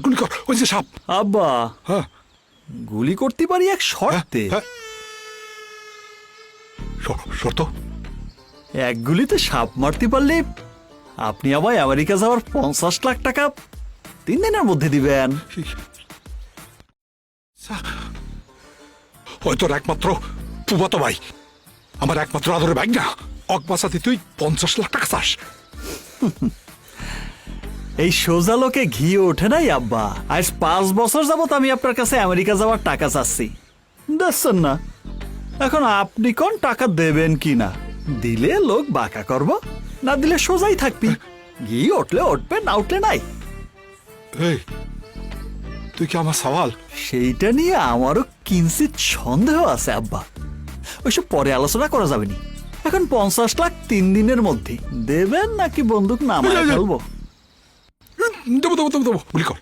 গুলি কর, ওই যে সাপ। আব্বা হ্যাঁ গুলি করতে পারি এক শর্তে। হ্যাঁ শর্ত? এক গুলিতে সাপ মারতে পারলে আপনি আবার আমেরিকা যাওয়ার 50 লাখ টাকা 3 দিনের মধ্যে দিবেন। ওই তোর একমাত্র ফুফাতো ভাই, আমার একমাত্র আদরের ভাই না, অকবাসাতে তুই 50 লাখ টাকা চাস? এই সোজা লোকে ঘি ওঠে নাই আব্বা। আজ 5 বছর যাবত আমি আপনার কাছে আমেরিকা যাওয়ার টাকা চাচ্ছি, দেখছেন না? এখন আপনি কোন টাকা দেবেন কি না, দিলে লোক বাঁকা করব, না দিলে সোজাই থাকবি। ঘি উঠলে উঠবে, না উঠলে নাই। এই তুই কি আমার সওয়াল? সেইটা নিয়ে আমারও কিঞ্চিত সন্দেহ আছে আব্বা, ওইসব পরে আলোচনা করা যাবে নি। এখন 50 লাখ 3 দিনের মধ্যে দেবেন নাকি বন্দুক নামায় ফেলবো? দেবো, গুলি কর।